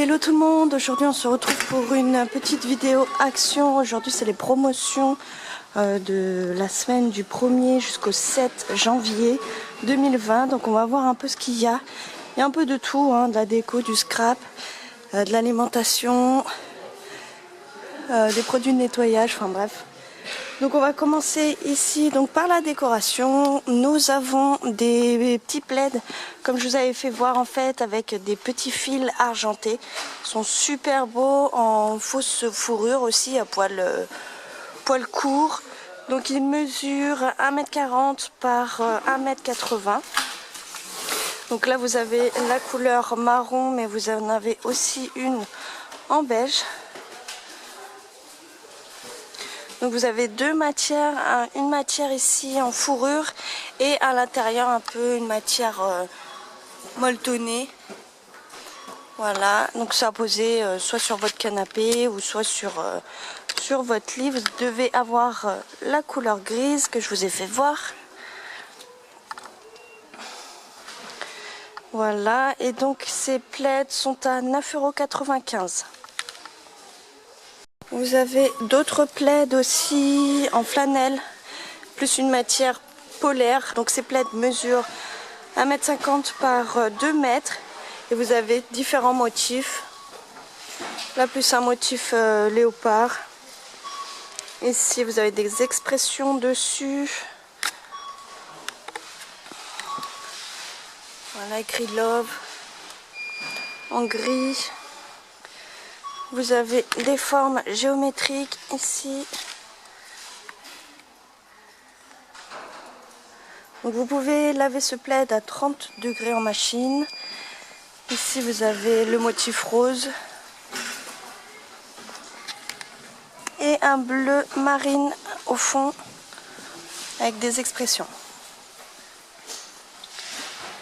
Hello tout le monde, aujourd'hui on se retrouve pour une petite vidéo action. Aujourd'hui c'est les promotions de la semaine du 1er jusqu'au 7 janvier 2020. Donc on va voir un peu ce qu'il y a. Il y a un peu de tout, hein, de la déco, du scrap, de l'alimentation, des produits de nettoyage, enfin bref. Donc on va commencer ici donc par la décoration. Nous avons des petits plaids comme je vous avais fait voir en fait avec des petits fils argentés. Ils sont super beaux en fausse fourrure aussi à poil court. Donc ils mesurent 1m40 par 1m80. Donc là vous avez la couleur marron mais vous en avez aussi une en beige. Donc vous avez deux matières, une matière ici en fourrure et à l'intérieur un peu une matière molletonnée. Voilà, donc ça a posé soit sur votre canapé ou soit sur votre lit. Vous devez avoir la couleur grise que je vous ai fait voir. Voilà, et donc ces plaids sont à 9,95 €. Vous avez d'autres plaids aussi en flanelle, plus une matière polaire. Donc ces plaids mesurent 1m50 par 2 mètres. Et vous avez différents motifs. Là plus un motif léopard. Ici vous avez des expressions dessus. Voilà, écrit Love en gris. Vous avez des formes géométriques ici. Donc vous pouvez laver ce plaid à 30 degrés en machine. Ici vous avez le motif rose. Et un bleu marine au fond avec des expressions.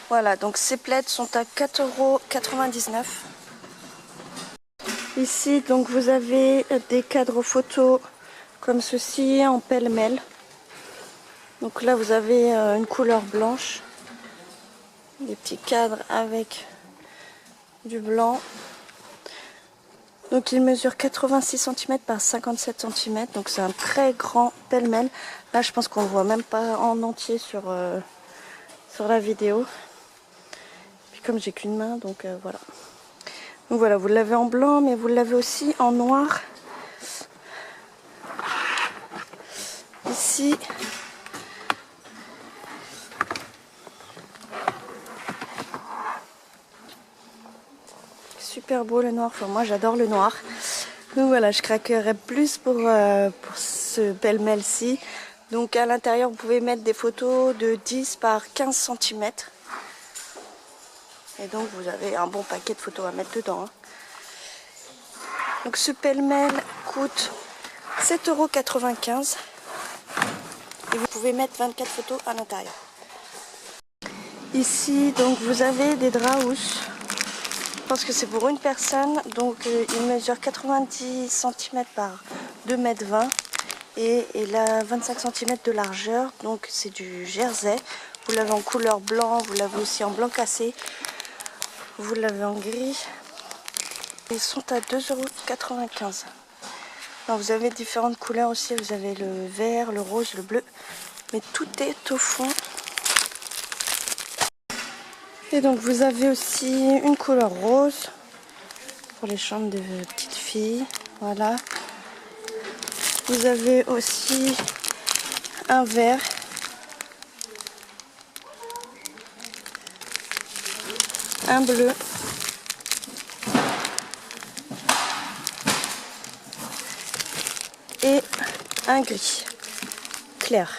Voilà, donc ces plaids sont à 4,99 €. Ici, donc vous avez des cadres photos comme ceci en pêle-mêle. Donc là, vous avez une couleur blanche, des petits cadres avec du blanc. Donc il mesure 86 cm par 57 cm. Donc c'est un très grand pêle-mêle. Là, je pense qu'on ne voit même pas en entier sur la vidéo. Puis comme j'ai qu'une main, donc voilà. Donc voilà, vous l'avez en blanc, mais vous l'avez aussi en noir. Ici. Super beau le noir, enfin moi j'adore le noir. Donc voilà, je craquerai plus pour ce pêle-mêle-ci. Donc à l'intérieur, vous pouvez mettre des photos de 10 par 15 cm. Et donc vous avez un bon paquet de photos à mettre dedans. Hein. Donc ce pêle-mêle coûte 7,95 €. Et vous pouvez mettre 24 photos à l'intérieur. Ici, donc vous avez des draps housses. Je pense que c'est pour une personne. Donc il mesure 90 cm par 2,20 m. Et il a 25 cm de largeur. Donc c'est du jersey. Vous l'avez en couleur blanc. Vous l'avez aussi en blanc cassé. Vous l'avez en gris. Ils sont à 2,95 €. Alors, vous avez différentes couleurs aussi. Vous avez le vert, le rose, le bleu. Mais tout est au fond. Et donc vous avez aussi une couleur rose pour les chambres de petites filles. Voilà. Vous avez aussi un vert. Un bleu. Et un gris clair.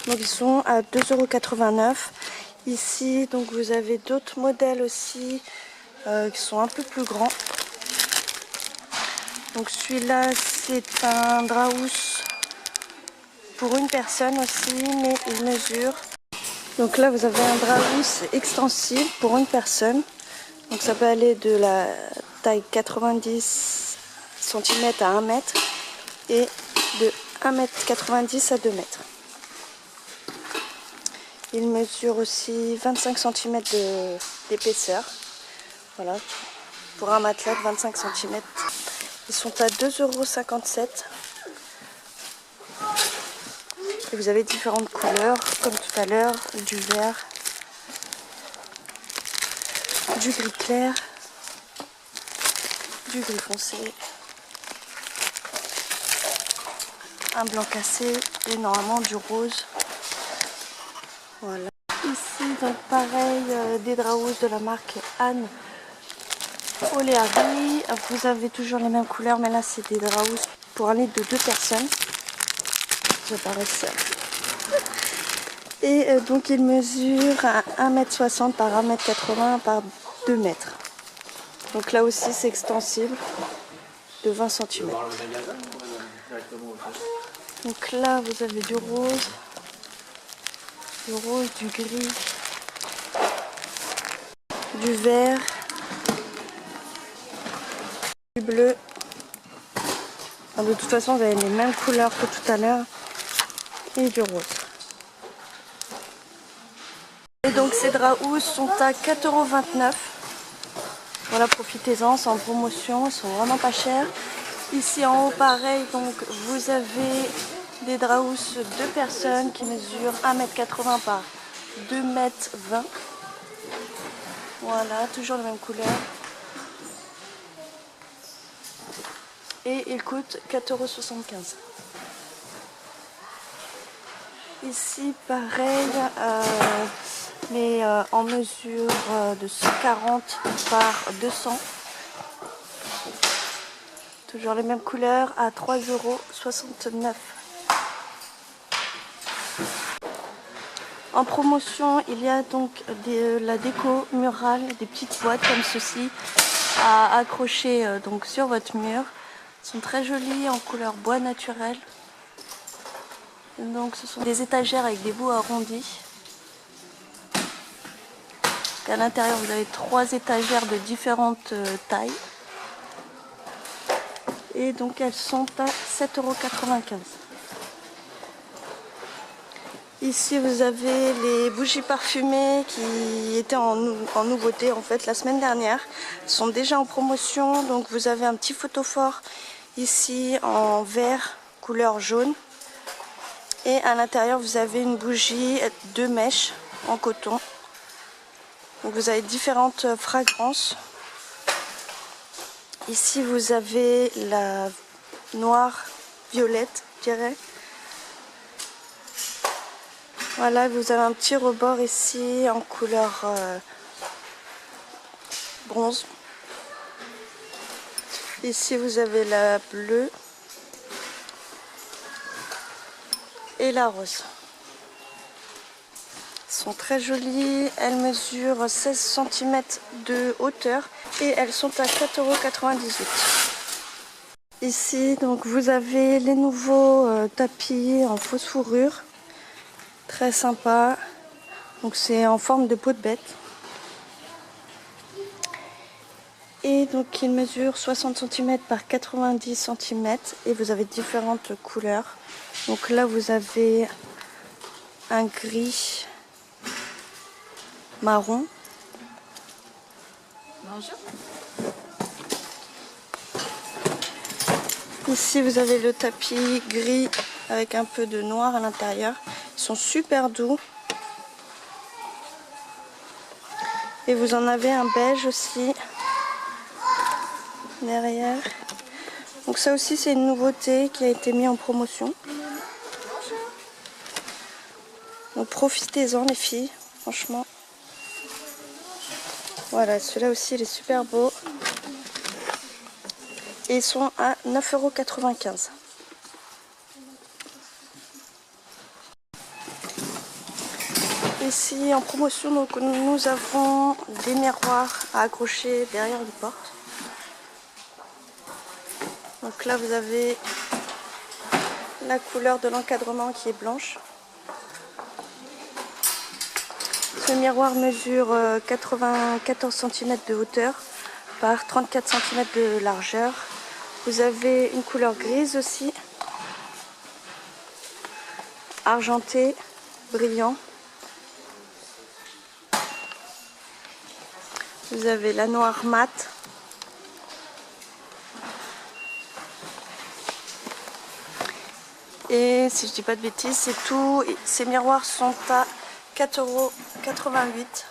Donc ils sont à 2,89 €. Ici donc vous avez d'autres modèles aussi qui sont un peu plus grands. Donc celui-là c'est un drap housse pour une personne aussi, mais il mesure. Donc là vous avez un drap housse extensible pour une personne. Donc ça peut aller de la taille 90 cm à 1 m et de 1,90 m à 2 m. Il mesure aussi 25 cm d'épaisseur. Voilà, pour un matelas de 25 cm. Ils sont à 2,57 €. Et vous avez différentes couleurs, comme tout à l'heure, du vert, du gris clair, du gris foncé, un blanc cassé et normalement du rose. Voilà. Ici, donc pareil, des draps de la marque Anne Oleari. Vous avez toujours les mêmes couleurs, mais là c'est des draps pour un lit de 2 personnes. J'apparaissais. Et donc il mesure à 1,60 m par 1,80 m par 2 m. Donc là aussi c'est extensible de 20 cm. Donc là vous avez du rose, du gris, du vert, du bleu. De toute façon vous avez les mêmes couleurs que tout à l'heure et du rose. Et donc ces draps sont à 4,29 €. Voilà, profitez-en, c'est en promotion, ils sont vraiment pas chers. Ici en haut pareil, donc vous avez des draps 2 personnes qui mesurent 1,80 m par 2,20 m. Voilà, toujours la même couleur. Et ils coûtent 4,75 €. Ici pareil, mais en mesure de 140 par 200. Toujours les mêmes couleurs à 3,69 €. En promotion, il y a donc la déco murale, des petites boîtes comme ceci à accrocher donc sur votre mur. Elles sont très jolies en couleur bois naturel. Donc ce sont des étagères avec des bouts arrondis. À l'intérieur vous avez 3 étagères de différentes tailles. Et donc elles sont à 7,95 €. Ici vous avez les bougies parfumées qui étaient en nouveauté en fait la semaine dernière. Elles sont déjà en promotion, donc vous avez un petit photophore ici en vert couleur jaune. Et à l'intérieur vous avez une bougie 2 mèches en coton. Donc vous avez différentes fragrances. Ici vous avez la noire violette, je dirais. Voilà, vous avez un petit rebord ici en couleur bronze. Ici vous avez la bleue et la rose. Elles sont très jolies, elles mesurent 16 cm de hauteur et elles sont à 4,98 €. Ici donc vous avez les nouveaux tapis en fausse fourrure. Très sympa, donc c'est en forme de peau de bête et donc il mesure 60 cm par 90 cm et vous avez différentes couleurs. Donc là vous avez un gris marron. Bonjour. Ici vous avez le tapis gris avec un peu de noir à l'intérieur. Ils sont super doux. Et vous en avez un beige aussi derrière. Donc ça aussi c'est une nouveauté qui a été mise en promotion. Donc profitez-en les filles, franchement. Voilà, celui-là aussi il est super beau. Et ils sont à 9,95 €. Ici en promotion, donc nous avons des miroirs à accrocher derrière les portes. Donc là vous avez la couleur de l'encadrement qui est blanche. Ce miroir mesure 94 cm de hauteur par 34 cm de largeur. Vous avez une couleur grise aussi, argenté, brillant. Vous avez la noire mat. Et si je dis pas de bêtises, c'est tout. Ces miroirs sont à 4,88 €.